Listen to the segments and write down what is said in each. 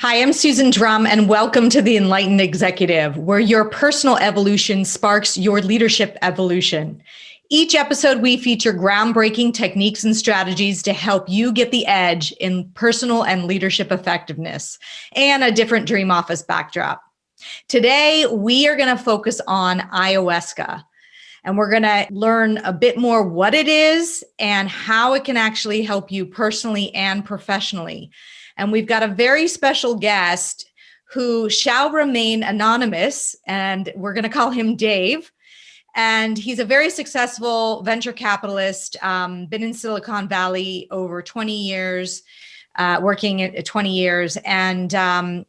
Hi, I'm Susan Drumm, and welcome to the Enlightened Executive, where your personal evolution sparks your leadership evolution. Each episode, we feature groundbreaking techniques and strategies to help you get the edge in personal and leadership effectiveness and a different dream office backdrop. Today, we are going to focus on ayahuasca, and we're going to learn a bit more what it is and how it can actually help you personally and professionally. And we've got a very special guest who shall remain anonymous, and we're going to call him Dave. And he's a very successful venture capitalist, been in Silicon Valley over 20 years, working at 20 years, and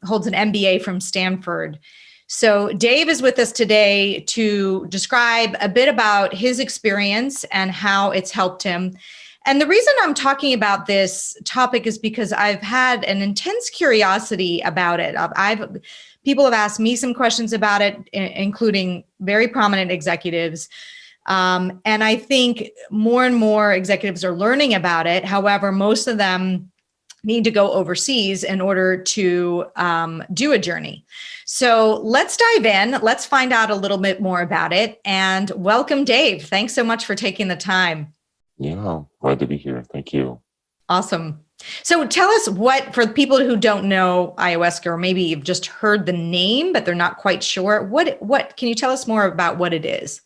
holds an MBA from Stanford. So Dave is with us today to describe a bit about his experience and how it's helped him. And the reason I'm talking about this topic is because I've had an intense curiosity about it. People have asked me some questions about it, including very prominent executives. And I think more and more executives are learning about it. However, most of them need to go overseas in order to do a journey. So let's dive in. Let's find out a little bit more about it. And welcome, Dave. Thanks so much for taking the time. Yeah, glad to be here. Thank you. Awesome. So tell us for people who don't know ayahuasca, or maybe you've just heard the name, but they're not quite sure. What can you tell us more about what it is?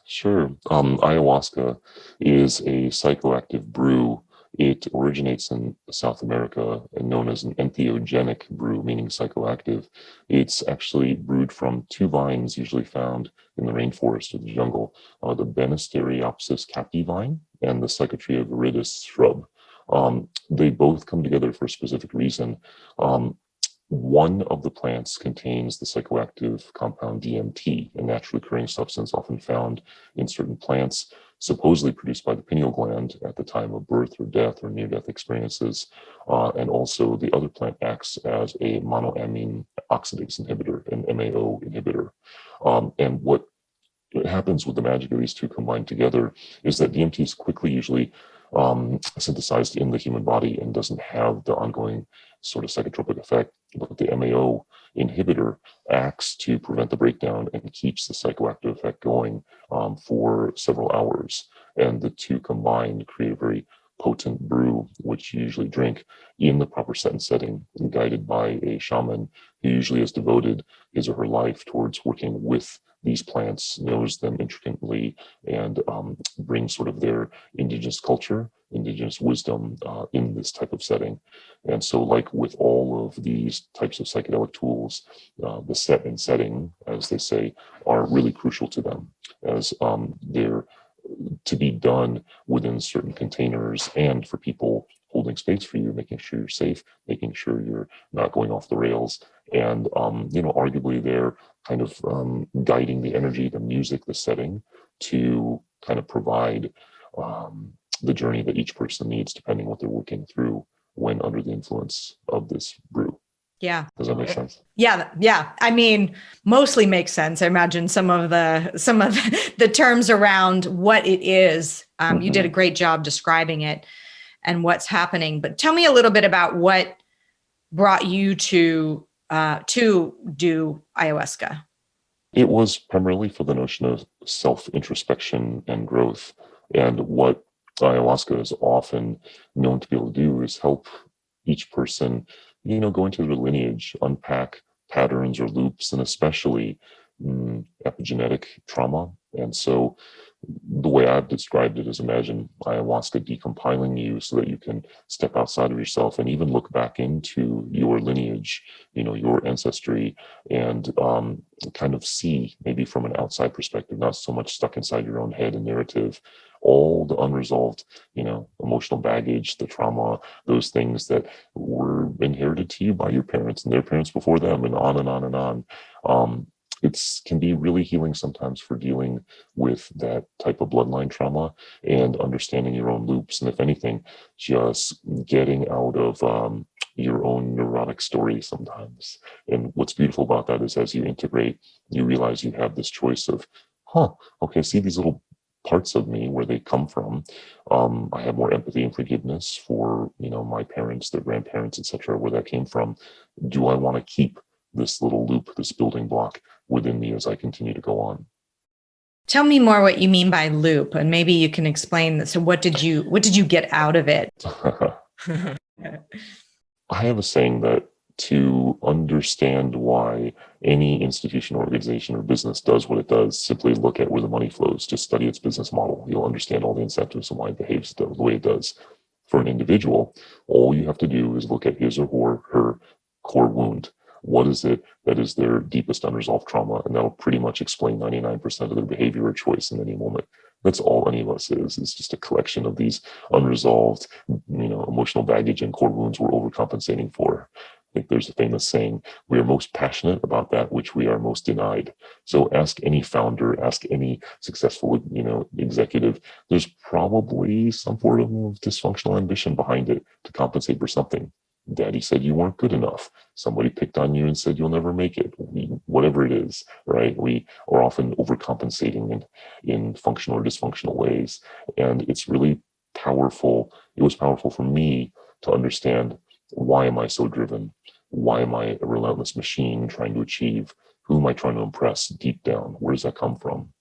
Sure. Ayahuasca is a psychoactive brew. It originates in South America and known as an entheogenic brew, meaning psychoactive. It's actually brewed from two vines usually found in the rainforest or the jungle, the Banisteriopsis cacti vine and the Psychotria viridis shrub. They both come together for a specific reason. One of the plants contains the psychoactive compound DMT, a naturally occurring substance often found in certain plants, supposedly produced by the pineal gland at the time of birth or death or near-death experiences. And also the other plant acts as a monoamine oxidase inhibitor, an MAO inhibitor. And what happens with the magic of these two combined together is that DMT is quickly usually synthesized in the human body and doesn't have the ongoing sort of psychotropic effect, but the MAO inhibitor acts to prevent the breakdown and keeps the psychoactive effect going for several hours. And the two combined create a very potent brew, which you usually drink in the proper set and setting, guided by a shaman who usually has devoted his or her life towards working with these plants, knows them intricately, and brings sort of their indigenous culture, indigenous wisdom in this type of setting. And so, like with all of these types of psychedelic tools, the set and setting, as they say, are really crucial to them, as they're to be done within certain containers and for people holding space for you, making sure you're safe, making sure you're not going off the rails. And, arguably they're kind of guiding the energy, the music, the setting to kind of provide the journey that each person needs, depending what they're working through when under the influence of this brew. Yeah. Does that make sense? Yeah. I mean, mostly makes sense. I imagine some of the terms around what it is. You did a great job describing it and what's happening. But tell me a little bit about what brought you to do ayahuasca. It was primarily for the notion of self-introspection and growth. And what ayahuasca is often known to be able to do is help each person, go into their lineage, unpack patterns or loops, and especially epigenetic trauma. And so the way I've described it is, imagine ayahuasca decompiling you so that you can step outside of yourself and even look back into your lineage, your ancestry, and kind of see, maybe from an outside perspective, not so much stuck inside your own head and narrative, all the unresolved, emotional baggage, the trauma, those things that were inherited to you by your parents and their parents before them, and on and on and on. It can be really healing sometimes for dealing with that type of bloodline trauma and understanding your own loops. And if anything, just getting out of your own neurotic story sometimes. And what's beautiful about that is as you integrate, you realize you have this choice of, okay, see these little parts of me, where they come from. I have more empathy and forgiveness for, my parents, their grandparents, etc., where that came from. Do I want to keep this little loop, this building block within me as I continue to go on? Tell me more what you mean by loop, and maybe you can explain this. So what did you get out of it? I have a saying that to understand why any institution, organization, or business does what it does, simply look at where the money flows. Just study its business model. You'll understand all the incentives and why it behaves the way it does. For an individual, all you have to do is look at his or her core wound. What is it that is their deepest unresolved trauma? And that'll pretty much explain 99% of their behavior or choice in any moment. That's all any of us is. It's just a collection of these unresolved, emotional baggage and core wounds we're overcompensating for. I think there's a famous saying, we are most passionate about that which we are most denied. So ask any founder, ask any successful, executive, there's probably some form of dysfunctional ambition behind it to compensate for something. Daddy said you weren't good enough. Somebody picked on you and said you'll never make it. Whatever it is, right? We are often overcompensating in functional or dysfunctional ways. And it's really powerful. It was powerful for me to understand, why am I so driven? Why am I a relentless machine trying to achieve? Who am I trying to impress deep down? Where does that come from?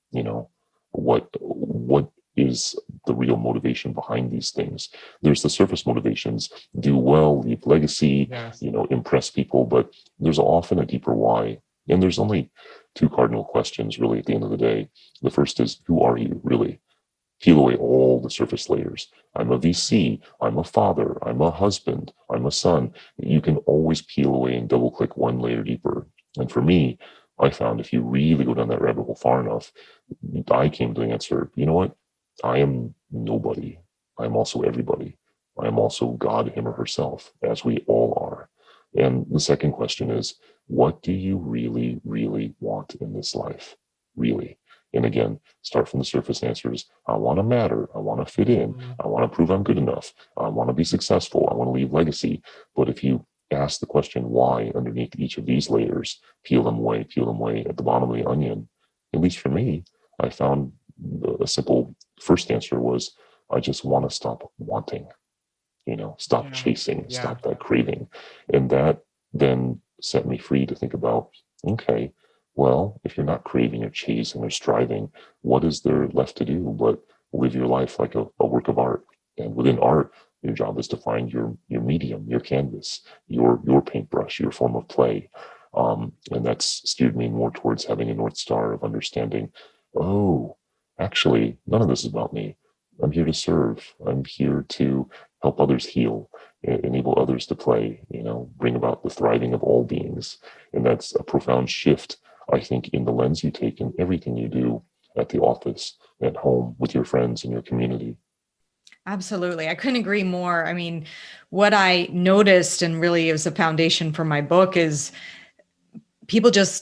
What is the real motivation behind these things? There's the surface motivations: do well, leave legacy, yes, impress people, but there's often a deeper why. And there's only two cardinal questions really at the end of the day. The first is, who are you really? Peel away all the surface layers. I'm a VC, I'm a father, I'm a husband, I'm a son. You can always peel away and double click one layer deeper. And for me, I found if you really go down that rabbit hole far enough, I came to the answer, you know what? I am nobody. I'm also everybody. I am also God, him or herself, as we all are. And the second question is, what do you really, really want in this life? Really? And again, start from the surface answers. I want to matter. I want to fit in. I want to prove I'm good enough. I want to be successful. I want to leave legacy. But if you ask the question why underneath each of these layers, peel them away at the bottom of the onion, at least for me, I found a simple first answer was, I just want to stop wanting, stop chasing, stop that craving. And that then set me free to think about, okay, well, if you're not craving or chasing or striving, what is there left to do but live your life like a work of art? And within art, your job is to find your medium, your canvas, your paintbrush, your form of play. And that's steered me more towards having a North Star of understanding, oh, actually, none of this is about me. I'm here to serve. I'm here to help others heal, enable others to play, bring about the thriving of all beings. And that's a profound shift, I think, in the lens you take in everything you do at the office, at home, with your friends and your community. Absolutely. I couldn't agree more. I mean, what I noticed, and really is the foundation for my book, is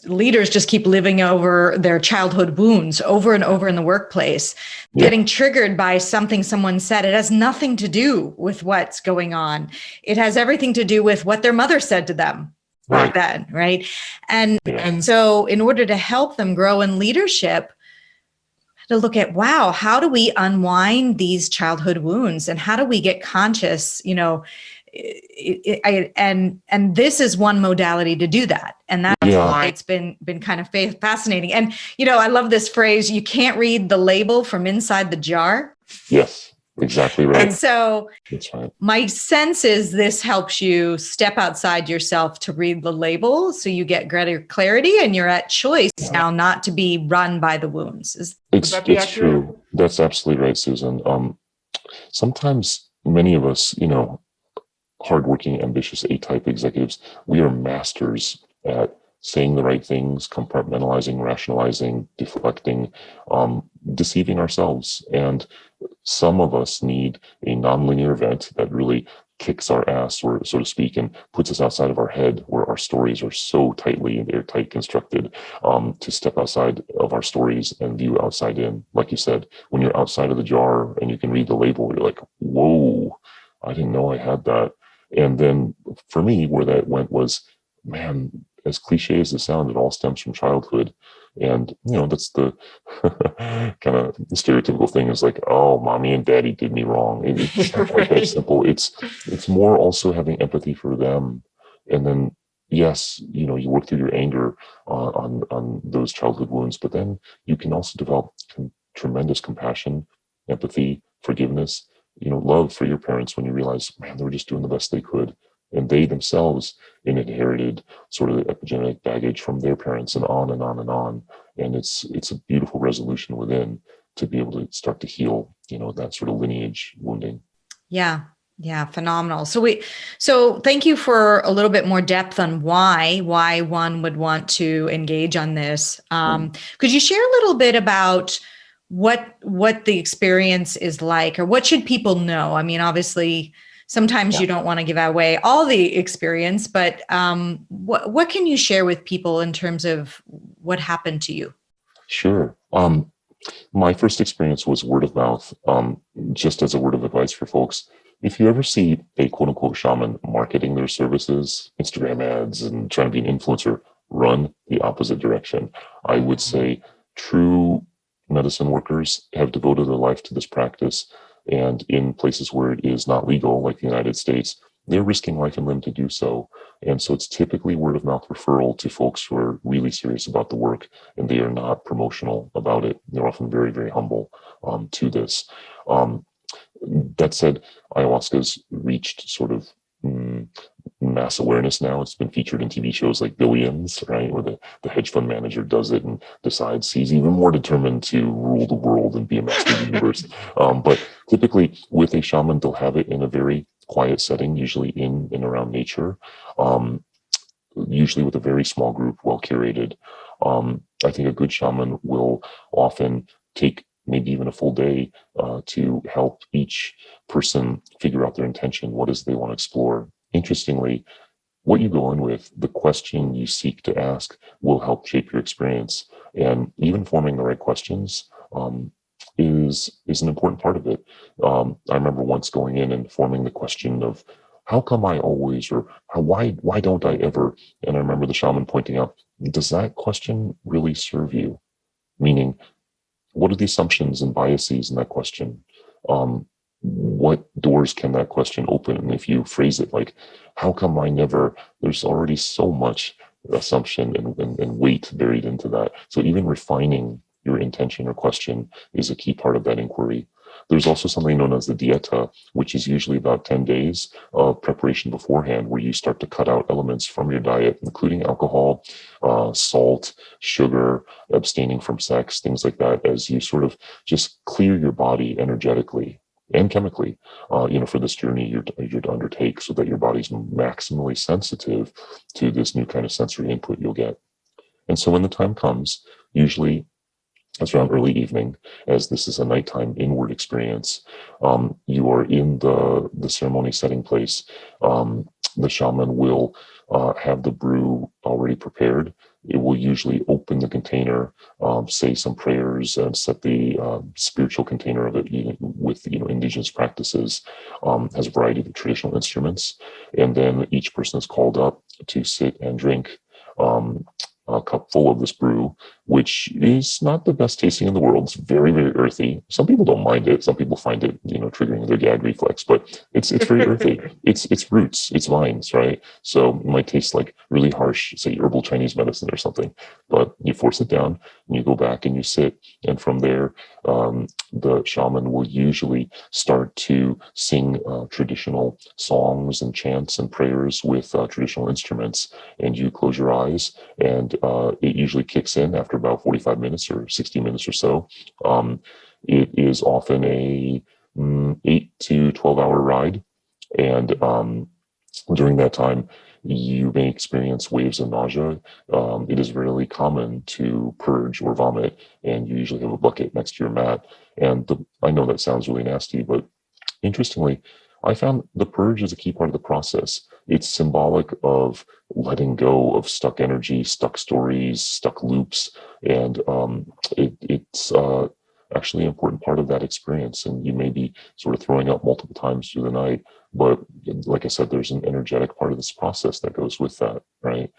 leaders just keep living over their childhood wounds over and over in the workplace, getting triggered by something someone said. It has nothing to do with what's going on. It has everything to do with what their mother said to them back then, right? And so in order to help them grow in leadership, to look at, wow, how do we unwind these childhood wounds, and how do we get conscious, and this is one modality to do that. And that's why it's been kind of fascinating. And, I love this phrase, you can't read the label from inside the jar. Yes, exactly right. And so my sense is this helps you step outside yourself to read the label, so you get greater clarity and you're at choice now not to be run by the wounds. It's true. That's absolutely right, Susan. Sometimes many of us, hardworking, ambitious A-type executives, we are masters at saying the right things, compartmentalizing, rationalizing, deflecting, deceiving ourselves. And some of us need a nonlinear event that really kicks our ass, or so to speak, and puts us outside of our head, where our stories are so tightly and airtight constructed, to step outside of our stories and view outside in. Like you said, when you're outside of the jar and you can read the label, you're like, whoa, I didn't know I had that. And then for me, where that went was, man, as cliche as it sounds, it all stems from childhood. And, that's the kind of stereotypical thing is like, oh, mommy and daddy did me wrong. It's not quite that simple. It's more also having empathy for them. And then, yes, you work through your anger on those childhood wounds, but then you can also develop tremendous compassion, empathy, forgiveness, love for your parents when you realize, man, they were just doing the best they could. And they themselves inherited sort of the epigenetic baggage from their parents and on and on and on. And it's a beautiful resolution within to be able to start to heal, that sort of lineage wounding. Yeah. Yeah. Phenomenal. So thank you for a little bit more depth on why one would want to engage on this. Could you share a little bit about what the experience is like, or what should people know? I mean, obviously, sometimes you don't want to give away all the experience, but what can you share with people in terms of what happened to you? Sure. My first experience was word of mouth. Just as a word of advice for folks, if you ever see a quote unquote shaman marketing their services, Instagram ads, and trying to be an influencer, run the opposite direction. I would say true medicine workers have devoted their life to this practice. And in places where it is not legal, like the United States, they're risking life and limb to do so. And so it's typically word of mouth referral to folks who are really serious about the work, and they are not promotional about it. They're often very, very humble to this. That said, ayahuasca's reached sort of mass awareness now. It's been featured in TV shows like Billions, right, where the hedge fund manager does it and decides he's even more determined to rule the world and be a master of the universe. But typically with a shaman, they'll have it in a very quiet setting, usually in and around nature, usually with a very small group, well curated. I think a good shaman will often take maybe even a full day to help each person figure out their intention. What is it they want to explore? Interestingly, what you go in with, the question you seek to ask will help shape your experience. And even forming the right questions is an important part of it. I remember once going in and forming the question of, how come I always, or why don't I ever? And I remember the shaman pointing out, does that question really serve you? Meaning, what are the assumptions and biases in that question? What doors can that question open? And if you phrase it like, how come I never, there's already so much assumption and weight buried into that. So even refining your intention or question is a key part of that inquiry. There's also something known as the dieta, which is usually about 10 days of preparation beforehand, where you start to cut out elements from your diet, including alcohol, salt, sugar, abstaining from sex, things like that, as you sort of just clear your body energetically and chemically, for this journey you're to undertake, so that your body's maximally sensitive to this new kind of sensory input you'll get. And so when the time comes, usually it's around early evening, as this is a nighttime inward experience. You are in the ceremony setting place. The shaman will have the brew already prepared. It will usually open the container, say some prayers, and set the spiritual container of it with indigenous practices. Has a variety of traditional instruments, and then each person is called up to sit and drink a cup full of this brew, which is not the best tasting in the world. It's very, very earthy. Some people don't mind it. Some people find it, triggering their gag reflex, but it's very earthy. It's roots, it's vines, right? So it might taste like really harsh, say, herbal Chinese medicine or something, but you force it down and you go back and you sit. And from there, the shaman will usually start to sing traditional songs and chants and prayers with traditional instruments. And you close your eyes, and it usually kicks in after about 45 minutes or 60 minutes or so. It is often a 8 to 12 hour ride. And during that time, you may experience waves of nausea. It is really common to purge or vomit, and you usually have a bucket next to your mat. And I know that sounds really nasty, but interestingly, I found the purge is a key part of the process. It's symbolic of letting go of stuck energy, stuck stories, stuck loops, and it's actually an important part of that experience. And you may be sort of throwing up multiple times through the night, but like I said, there's an energetic part of this process that goes with that, right?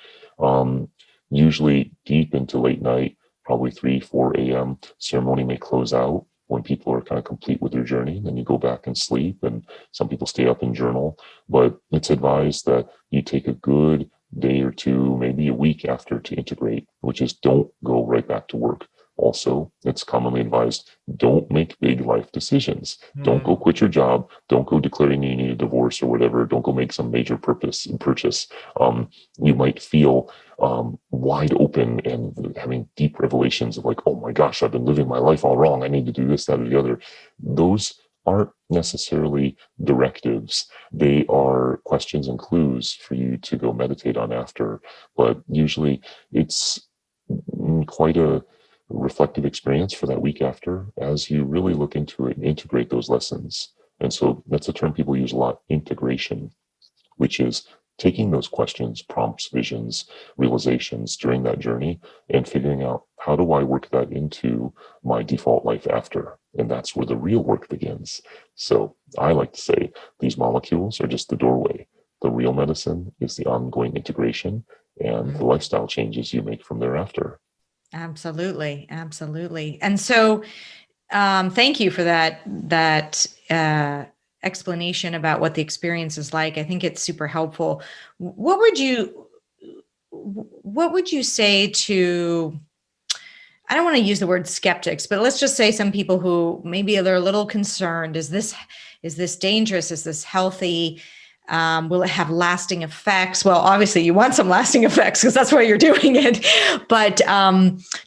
Usually deep into late night, probably 3, 4 a.m. Ceremony may close out when people are kind of complete with their journey. Then you go back and sleep, and some people stay up and journal. But it's advised that you take a good day or two, maybe a week after, to integrate, which is don't go right back to work. Also, it's commonly advised, don't make big life decisions. Don't go quit your job. Don't go declaring you need a divorce or whatever. Don't go make some major purchase. You might feel wide open and having deep revelations of like, oh my gosh, I've been living my life all wrong. I need to do this, that, or the other. Those aren't necessarily directives. They are questions and clues for you to go meditate on after. But usually it's quite a reflective experience for that week after as you really look into it and integrate those lessons. And so that's a term people use a lot, integration, which is taking those questions, prompts, visions, realizations during that journey and figuring out, how do I work that into my default life after? And that's where the real work begins. So I like to say these molecules are just the doorway. The real medicine is the ongoing integration and the lifestyle changes you make from thereafter. Absolutely. Absolutely. And so thank you for that explanation about what the experience is like. I think it's super helpful. What would you say to, I don't want to use the word skeptics, but let's just say some people who maybe they're a little concerned. Is this dangerous? Is this healthy? Will it have lasting effects? Well, obviously you want some lasting effects because that's why you're doing it. But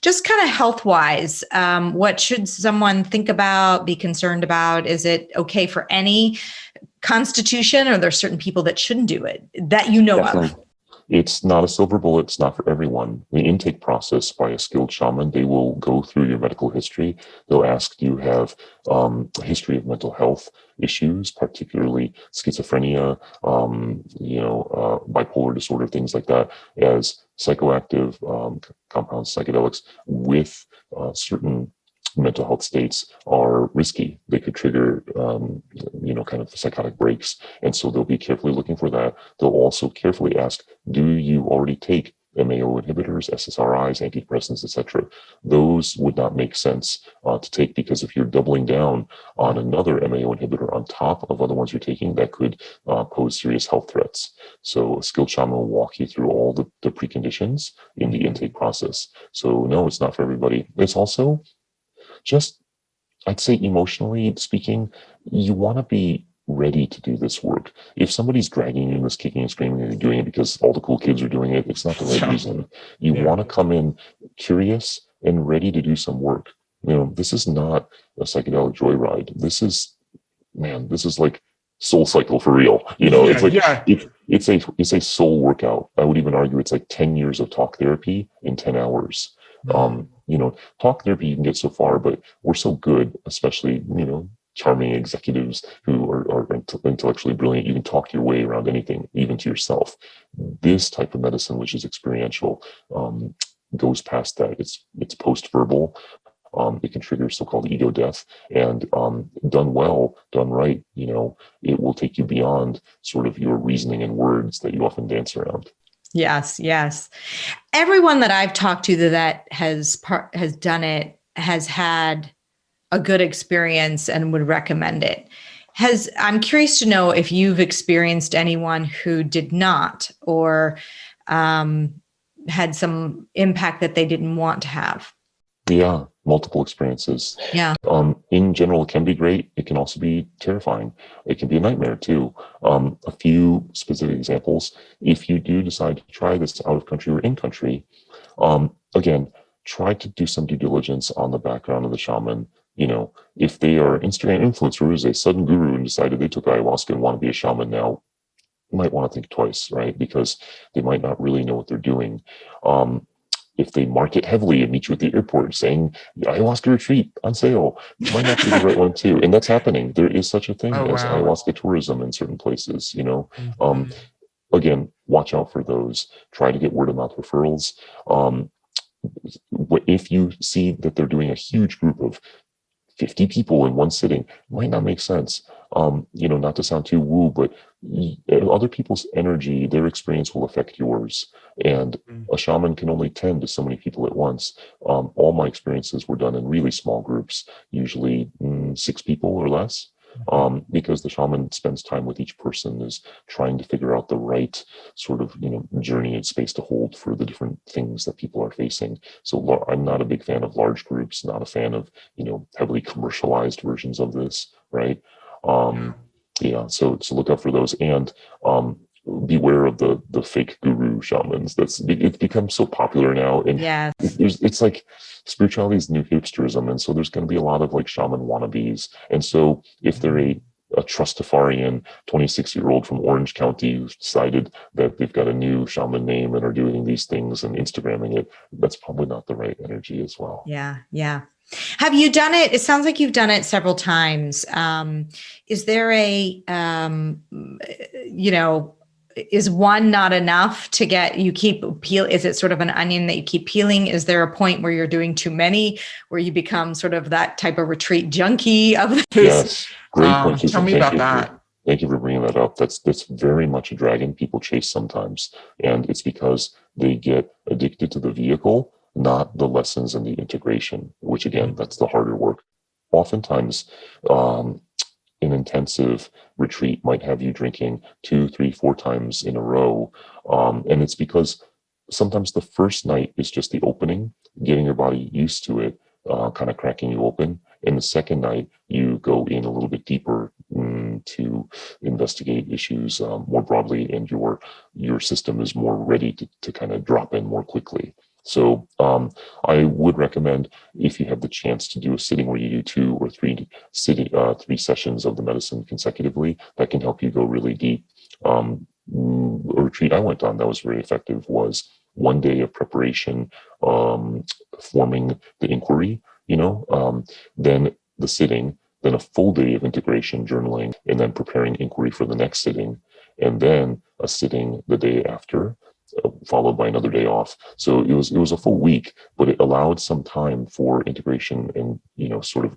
just kind of health-wise, what should someone think about, be concerned about? Is it okay for any constitution, or are there certain people that shouldn't do it that you know Definitely. of? It's not a silver bullet. It's not for everyone. The intake process by a skilled shaman, they will go through your medical history. They'll ask, do you have a history of mental health issues, particularly schizophrenia, bipolar disorder, things like that, as psychoactive compounds, psychedelics with certain mental health states are risky. They could trigger, kind of psychotic breaks. And so they'll be carefully looking for that. They'll also carefully ask, do you already take MAO inhibitors, SSRIs, antidepressants, etc.? Those would not make sense to take, because if you're doubling down on another MAO inhibitor on top of other ones you're taking, that could pose serious health threats. So a skilled shaman will walk you through all the preconditions in the intake process. So no, it's not for everybody. It's also just, I'd say emotionally speaking, you want to be ready to do this work. If somebody's dragging you in this, kicking and screaming, and you're doing it because all the cool kids are doing it, it's not the right reason. You want to come in curious and ready to do some work. This is not a psychedelic joyride. This is like Soul Cycle for real. It's a soul workout. I would even argue it's like 10 years of talk therapy in 10 hours. Talk therapy, you can get so far, but we're so good, especially, charming executives who are intellectually brilliant. You can talk your way around anything, even to yourself. This type of medicine, which is experiential, goes past that. It's post-verbal. It can trigger so-called ego death, and done well, done right, it will take you beyond sort of your reasoning and words that you often dance around. Yes. Everyone that I've talked to that has done it has had a good experience and would recommend it. I'm curious to know if you've experienced anyone who did not, or had some impact that they didn't want to have. Yeah, multiple experiences. Yeah. In general, it can be great. It can also be terrifying. It can be a nightmare too. A few specific examples. If you do decide to try this out of country or in country, again, try to do some due diligence on the background of the shaman. If they are Instagram influencers, a sudden guru, and decided they took ayahuasca and want to be a shaman now, you might want to think twice, right? Because they might not really know what they're doing. If they market heavily and meet you at the airport saying ayahuasca retreat on sale, it might not be the right one too. And that's happening. There is such a thing as ayahuasca tourism in certain places, Again, watch out for those. Try to get word of mouth referrals. If you see that they're doing a huge group of 50 people in one sitting, might not make sense. not to sound too woo, but other people's energy, their experience will affect yours. And a shaman can only tend to so many people at once. All my experiences were done in really small groups, usually 6 people or less. Because the shaman spends time with each person, is trying to figure out the right sort of journey and space to hold for the different things that people are facing. So I'm not a big fan of large groups, not a fan of heavily commercialized versions of this, right? Yeah, so look out for those, and beware of the fake guru shamans. It's become so popular now, and Yes. it's like spirituality is new hipsterism, and so there's going to be a lot of like shaman wannabes. And so if they're a trustafarian 26-year-old from Orange County who's decided that they've got a new shaman name and are doing these things and Instagramming it, that's probably not the right energy as well. Yeah. Have you done it? It sounds like you've done it several times. Is there is one not enough to get, you keep peel? Is it sort of an onion that you keep peeling? Is there a point where you're doing too many, where you become sort of that type of retreat junkie of this? Yes, great point. Tell me about that. Thank you for bringing that up. That's very much a dragon people chase sometimes. And it's because they get addicted to the vehicle, not the lessons and the integration, which again, that's the harder work. Oftentimes, an intensive retreat might have you drinking 2, 3, 4 times in a row. And it's because sometimes the first night is just the opening, getting your body used to it, kind of cracking you open. And the second night, you go in a little bit deeper to investigate issues more broadly, and your system is more ready to kind of drop in more quickly. So I would recommend, if you have the chance to do a sitting where you do 2 or 3 sessions of the medicine consecutively, that can help you go really deep. A retreat I went on that was very effective was 1 day of preparation, forming the inquiry, then the sitting, then a full day of integration, journaling, and then preparing inquiry for the next sitting, and then a sitting the day after, followed by another day off. So it was a full week, but it allowed some time for integration and sort of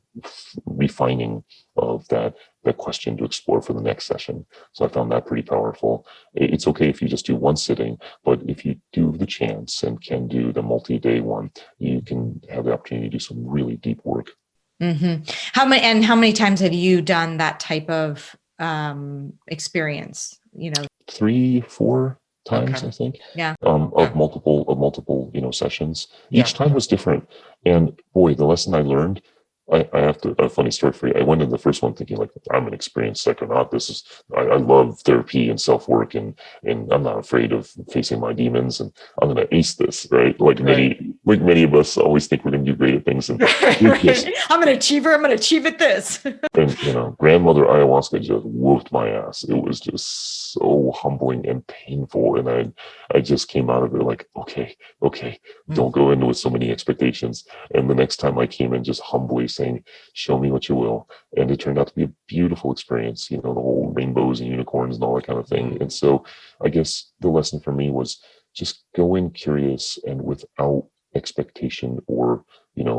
refining of that question to explore for the next session. So I found that pretty powerful. It's okay if you just do 1 sitting, but if you do the chance and can do the multi-day one, you can have the opportunity to do some really deep work. Mm-hmm. How many times have you done that type of experience? 3, 4 times, Okay. I think. Yeah. Of multiple sessions. Each time was different. And boy, the lesson I learned, I have a funny story for you. I went in the first one thinking like, I'm an experienced psychonaut. I love therapy and self-work, and I'm not afraid of facing my demons, and I'm going to ace this, right? Like many of us always think we're going to do great at things. And I'm an achiever. I'm going to achieve at this. And grandmother ayahuasca just whooped my ass. It was just so humbling and painful. And I just came out of it like, okay, don't go into with so many expectations. And the next time I came in just humbly saying, show me what you will. And it turned out to be a beautiful experience, the whole rainbows and unicorns and all that kind of thing. And so I guess the lesson for me was just go in curious and without expectation or,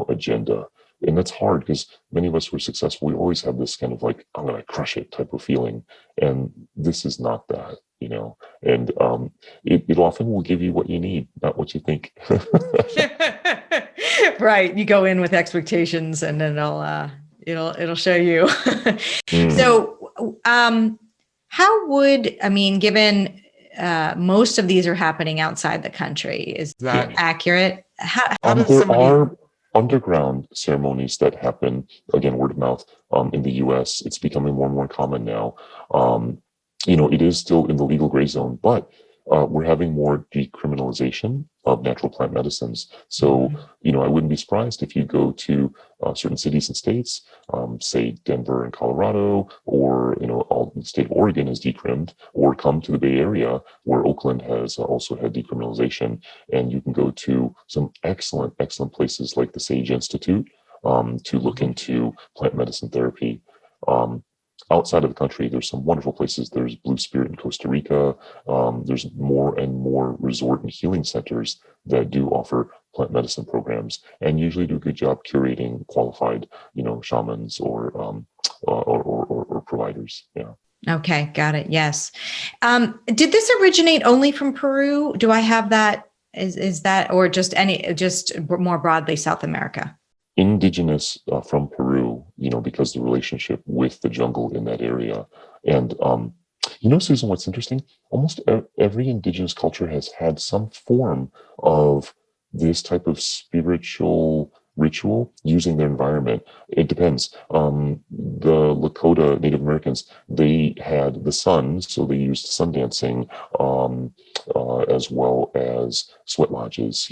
agenda. And that's hard because many of us who are successful, we always have this kind of like, I'm going to crush it type of feeling. And this is not that, and it often will give you what you need, not what you think. Right. You go in with expectations and then it'll show you. So, given most of these are happening outside the country, is that accurate? There are underground ceremonies that happen, again, word of mouth, in the US. It's becoming more and more common now. It is still in the legal gray zone, but we're having more decriminalization of natural plant medicines. So, I wouldn't be surprised if you go to certain cities and states, say Denver and Colorado, or, all the state of Oregon is decrimmed, or come to the Bay Area where Oakland has also had decriminalization. And you can go to some excellent places like the Sage Institute to look into plant medicine therapy. Outside of the country, there's some wonderful places. There's Blue Spirit in Costa Rica. There's more and more resort and healing centers that do offer plant medicine programs, and usually do a good job curating qualified, shamans or providers providers. Yeah. Okay, got it. Yes. Did this originate only from Peru? Do I have that? Is that, or just more broadly South America? Indigenous from Peru, because the relationship with the jungle in that area. And, Susan, what's interesting? Almost every indigenous culture has had some form of this type of spiritual ritual using their environment. It depends. The Lakota Native Americans, they had the sun, so they used sun dancing, as well as sweat lodges.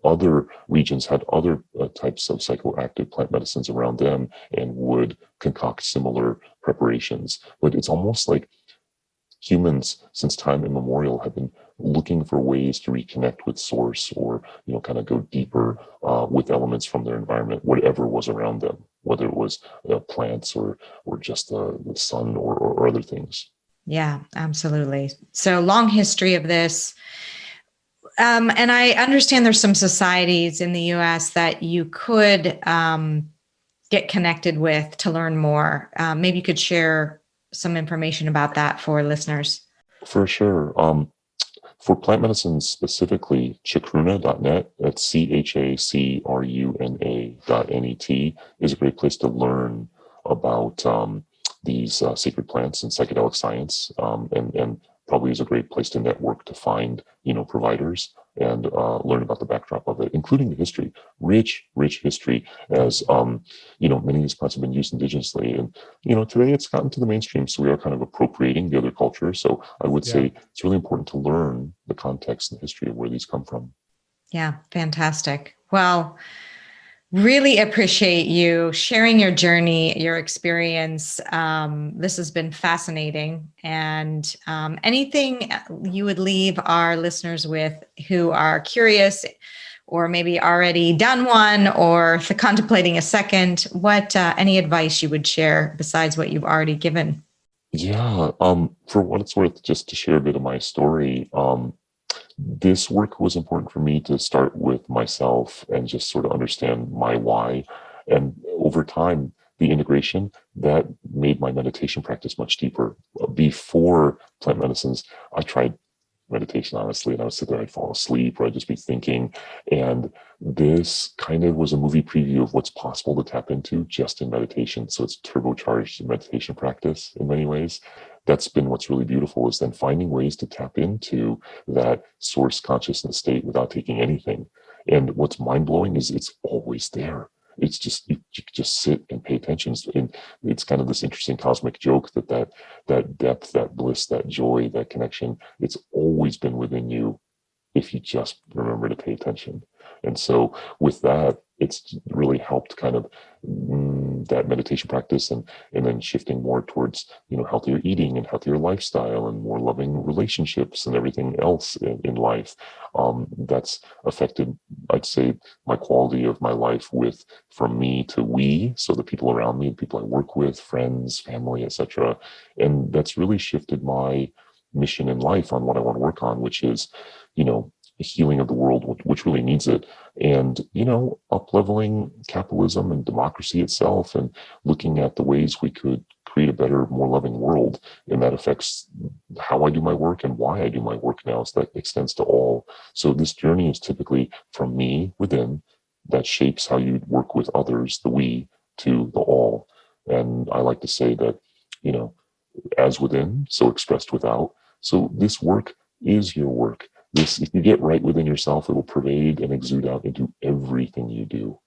Other regions had other types of psychoactive plant medicines around them and would concoct similar preparations. But it's almost like humans, since time immemorial, have been looking for ways to reconnect with source, or kind of go deeper with elements from their environment, whatever was around them, whether it was plants or just the sun or other things. Yeah, absolutely. So long history of this. And I understand there's some societies in the US that you could get connected with to learn more. Maybe you could share some information about that for listeners. For sure. For plant medicine specifically, chacruna.net, that's CHACRUNA.net, is a great place to learn about these sacred plants and psychedelic science, and probably is a great place to network to find, providers and learn about the backdrop of it, including the history, rich history, as, many of these plants have been used indigenously. And, today it's gotten to the mainstream, so we are kind of appropriating the other culture. So I would say it's really important to learn the context and history of where these come from. Yeah, fantastic. Well, really appreciate you sharing your journey, your experience. This has been fascinating. And anything you would leave our listeners with who are curious, or maybe already done one, or contemplating a second, any advice you would share besides what you've already given? Yeah. For what it's worth, just to share a bit of my story, this work was important for me to start with myself and just sort of understand my why. And over time, the integration that made my meditation practice much deeper. Before plant medicines, I tried meditation, honestly, and I would sit there, I'd fall asleep, or I'd just be thinking. And this kind of was a movie preview of what's possible to tap into just in meditation. So it's turbocharged meditation practice in many ways. That's been what's really beautiful, is then finding ways to tap into that source consciousness state without taking anything. And what's mind-blowing is it's always there. It's just, you just sit and pay attention. And it's kind of this interesting cosmic joke that depth, that bliss, that joy, that connection, it's always been within you if you just remember to pay attention. And so with that, it's really helped kind of that meditation practice, and then shifting more towards, healthier eating and healthier lifestyle and more loving relationships and everything else in life. That's affected, I'd say, my quality of my life from me to we, so the people around me, the people I work with, friends, family, etc. And that's really shifted my mission in life on what I want to work on, which is, healing of the world, which really needs it, and up-leveling capitalism and democracy itself, and looking at the ways we could create a better, more loving world. And that affects how I do my work and why I do my work now, so that extends to all. So this journey is typically from me within, that shapes how you work with others, the we, to the all. And I like to say that, as within, so expressed without. So this work is your work. If you get right within yourself, it will pervade and exude out into everything you do.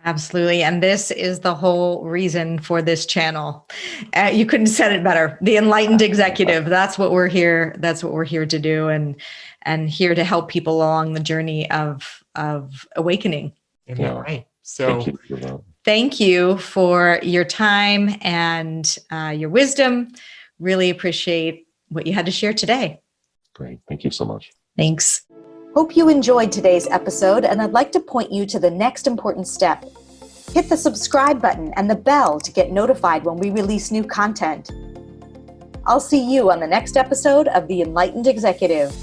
Absolutely. And this is the whole reason for this channel. You couldn't have said it better. The Enlightened Executive. That's what we're here. That's what we're here to do, and here to help people along the journey of awakening. Yeah. Right. So thank you for your time and your wisdom. Really appreciate what you had to share today. Great. Thank you so much. Thanks. Hope you enjoyed today's episode, and I'd like to point you to the next important step. Hit the subscribe button and the bell to get notified when we release new content. I'll see you on the next episode of The Enlightened Executive.